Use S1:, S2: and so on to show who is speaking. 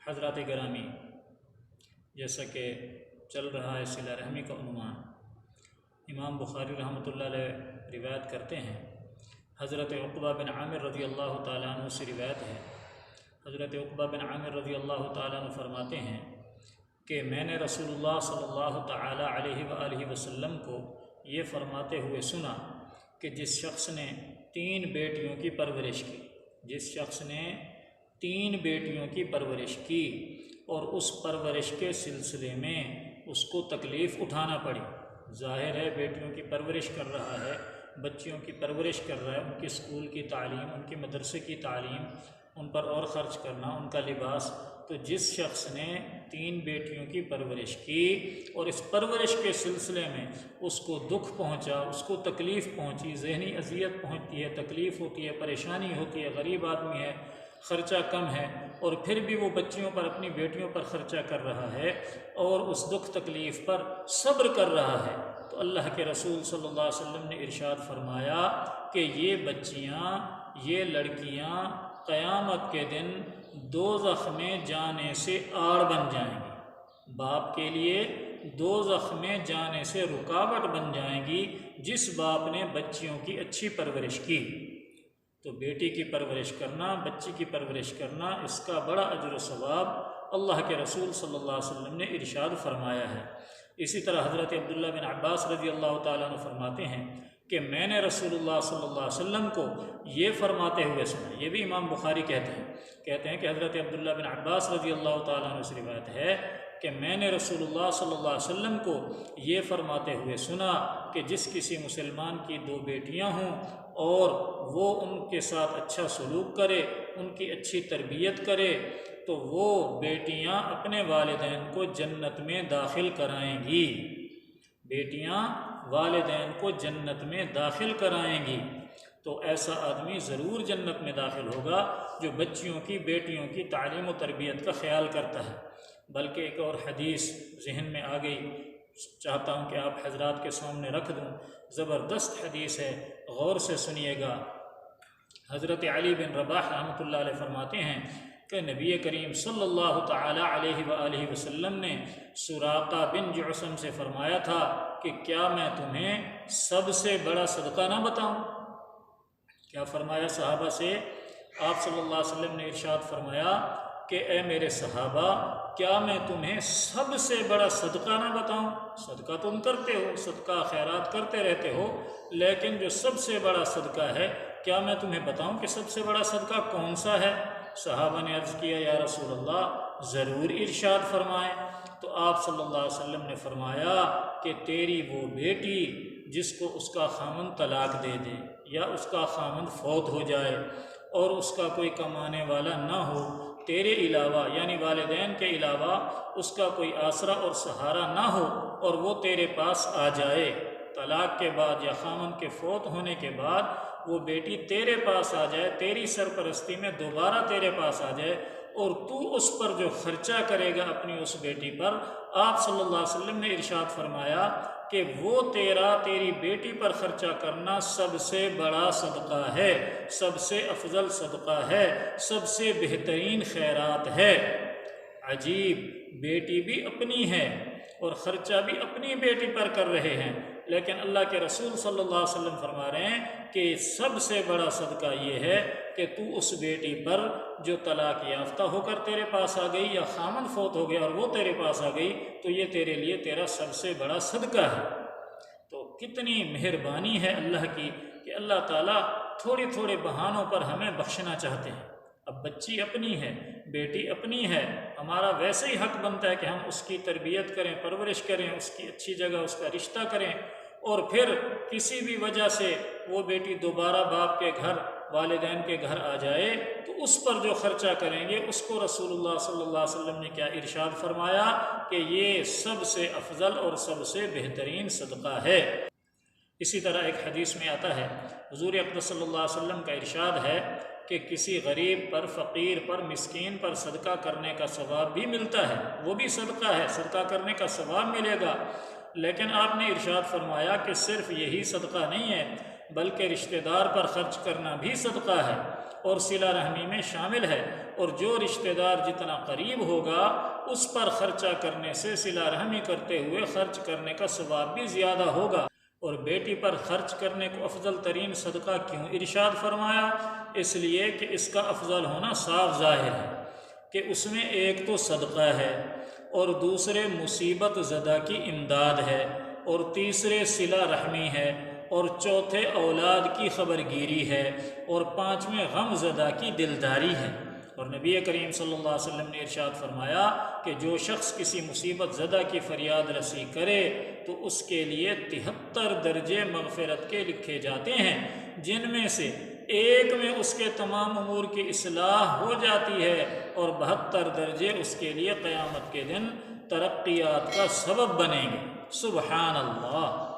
S1: حضرات گرامی، جیسا کہ چل رہا ہے صلہ رحمی کا عنوان، امام بخاری رحمۃ اللہ علیہ روایت کرتے ہیں، حضرت عقبہ بن عامر رضی اللہ تعالیٰ عنہ سے روایت ہے۔ حضرت عقبہ بن عامر رضی اللہ تعالیٰ عنہ فرماتے ہیں کہ میں نے رسول اللہ صلی اللہ تعالیٰ علیہ وآلہ وسلم کو یہ فرماتے ہوئے سنا کہ جس شخص نے 3 بیٹیوں کی پرورش کی، جس شخص نے 3 بیٹیوں کی پرورش کی اور اس پرورش کے سلسلے میں اس کو تکلیف اٹھانا پڑی، ظاہر ہے بیٹیوں کی پرورش کر رہا ہے، بچیوں کی پرورش کر رہا ہے، ان کی اسکول کی تعلیم، ان کی مدرسے کی تعلیم، ان پر اور خرچ کرنا، ان کا لباس، تو جس شخص نے 3 بیٹیوں کی پرورش کی اور اس پرورش کے سلسلے میں اس کو دکھ پہنچا، اس کو تکلیف پہنچی، ذہنی اذیت پہنچتی ہے، تکلیف ہوتی ہے، پریشانی ہوتی ہے، غریب آدمی ہے، خرچہ کم ہے، اور پھر بھی وہ بچیوں پر، اپنی بیٹیوں پر خرچہ کر رہا ہے اور اس دکھ تکلیف پر صبر کر رہا ہے، تو اللہ کے رسول صلی اللہ علیہ وسلم نے ارشاد فرمایا کہ یہ بچیاں، یہ لڑکیاں قیامت کے دن دوزخ میں جانے سے آڑ بن جائیں گی، باپ کے لیے دوزخ میں جانے سے رکاوٹ بن جائیں گی جس باپ نے بچیوں کی اچھی پرورش کی۔ تو بیٹی کی پرورش کرنا، بچی کی پرورش کرنا، اس کا بڑا اجر و ثواب اللہ کے رسول صلی اللہ علیہ وسلم نے ارشاد فرمایا ہے۔ اسی طرح حضرت عبداللہ بن عباس رضی اللہ تعالیٰ عنہ فرماتے ہیں کہ میں نے رسول اللہ صلی اللہ علیہ وسلم کو یہ فرماتے ہوئے سنا، یہ بھی امام بخاری کہتے ہیں کہ حضرت عبداللہ بن عباس رضی اللہ تعالیٰ عنہ سے روایت ہے کہ میں نے رسول اللہ صلی اللہ علیہ وسلم کو یہ فرماتے ہوئے سنا کہ جس کسی مسلمان کی 2 بیٹیاں ہوں اور وہ ان کے ساتھ اچھا سلوک کرے، ان کی اچھی تربیت کرے، تو وہ بیٹیاں اپنے والدین کو جنت میں داخل کرائیں گی، بیٹیاں والدین کو جنت میں داخل کرائیں گی۔ تو ایسا آدمی ضرور جنت میں داخل ہوگا جو بچیوں کی، بیٹیوں کی تعلیم و تربیت کا خیال کرتا ہے۔ بلکہ ایک اور حدیث ذہن میں آ گئی، چاہتا ہوں کہ آپ حضرات کے سامنے رکھ دوں، زبردست حدیث ہے، غور سے سنیے گا۔ حضرت علی بن رباح رحمۃ اللہ علیہ فرماتے ہیں کہ نبی کریم صلی اللہ تعالی علیہ وآلہ وسلم نے سراقہ بن جعشم سے فرمایا تھا کہ کیا میں تمہیں سب سے بڑا صدقہ نہ بتاؤں؟ کیا فرمایا صحابہ سے؟ آپ صلی اللہ علیہ وسلم نے ارشاد فرمایا کہ اے میرے صحابہ، کیا میں تمہیں سب سے بڑا صدقہ نہ بتاؤں؟ صدقہ تم کرتے ہو، صدقہ خیرات کرتے رہتے ہو، لیکن جو سب سے بڑا صدقہ ہے، کیا میں تمہیں بتاؤں کہ سب سے بڑا صدقہ کون سا ہے؟ صحابہ نے عرض کیا یا رسول اللہ ضرور ارشاد فرمائیں۔ تو آپ صلی اللہ علیہ وسلم نے فرمایا کہ تیری وہ بیٹی جس کو اس کا خامند طلاق دے دے یا اس کا خامند فوت ہو جائے اور اس کا کوئی کمانے والا نہ ہو، تیرے علاوہ یعنی والدین کے علاوہ اس کا کوئی آسرا اور سہارا نہ ہو، اور وہ تیرے پاس آ جائے طلاق کے بعد یا خامند کے فوت ہونے کے بعد، وہ بیٹی تیرے پاس آ جائے، تیری سرپرستی میں دوبارہ تیرے پاس آ جائے، اور تو اس پر جو خرچہ کرے گا اپنی اس بیٹی پر، آپ صلی اللہ علیہ وسلم نے ارشاد فرمایا کہ وہ تیری بیٹی پر خرچہ کرنا سب سے بڑا صدقہ ہے، سب سے افضل صدقہ ہے، سب سے بہترین خیرات ہے۔ عجیب، بیٹی بھی اپنی ہے اور خرچہ بھی اپنی بیٹی پر کر رہے ہیں، لیکن اللہ کے رسول صلی اللہ علیہ وسلم فرما رہے ہیں کہ سب سے بڑا صدقہ یہ ہے کہ تو اس بیٹی پر جو طلاق یافتہ ہو کر تیرے پاس آ گئی یا خامن فوت ہو گیا اور وہ تیرے پاس آ گئی، تو یہ تیرے لیے تیرا سب سے بڑا صدقہ ہے۔ تو کتنی مہربانی ہے اللہ کی کہ اللہ تعالیٰ تھوڑے تھوڑے بہانوں پر ہمیں بخشنا چاہتے ہیں۔ اب بچی اپنی ہے، بیٹی اپنی ہے، ہمارا ویسے ہی حق بنتا ہے کہ ہم اس کی تربیت کریں، پرورش کریں، اس کی اچھی جگہ اس کا رشتہ کریں، اور پھر کسی بھی وجہ سے وہ بیٹی دوبارہ باپ کے گھر، والدین کے گھر آ جائے تو اس پر جو خرچہ کریں گے اس کو رسول اللہ صلی اللہ علیہ وسلم نے کیا ارشاد فرمایا کہ یہ سب سے افضل اور سب سے بہترین صدقہ ہے۔ اسی طرح ایک حدیث میں آتا ہے، حضور اقدس صلی اللہ علیہ وسلم کا ارشاد ہے کہ کسی غریب پر، فقیر پر، مسکین پر صدقہ کرنے کا ثواب بھی ملتا ہے، وہ بھی صدقہ ہے، صدقہ کرنے کا ثواب ملے گا، لیکن آپ نے ارشاد فرمایا کہ صرف یہی صدقہ نہیں ہے بلکہ رشتہ دار پر خرچ کرنا بھی صدقہ ہے اور صلہ رحمی میں شامل ہے، اور جو رشتہ دار جتنا قریب ہوگا اس پر خرچہ کرنے سے صلہ رحمی کرتے ہوئے خرچ کرنے کا ثواب بھی زیادہ ہوگا۔ اور بیٹی پر خرچ کرنے کو افضل ترین صدقہ کیوں ارشاد فرمایا؟ اس لیے کہ اس کا افضل ہونا صاف ظاہر ہے کہ اس میں ایک تو صدقہ ہے، اور دوسرے مصیبت زدہ کی امداد ہے، اور تیسرے صلہ رحمی ہے، اور چوتھے اولاد کی خبرگیری ہے، اور پانچویں غم زدہ کی دلداری ہے۔ اور نبی کریم صلی اللہ علیہ وسلم نے ارشاد فرمایا کہ جو شخص کسی مصیبت زدہ کی فریاد رسی کرے تو اس کے لیے 73 درجے مغفرت کے لکھے جاتے ہیں، جن میں سے ایک میں اس کے تمام امور کی اصلاح ہو جاتی ہے، اور 72 درجے اس کے لیے قیامت کے دن ترقیات کا سبب بنیں گے۔ سبحان اللہ۔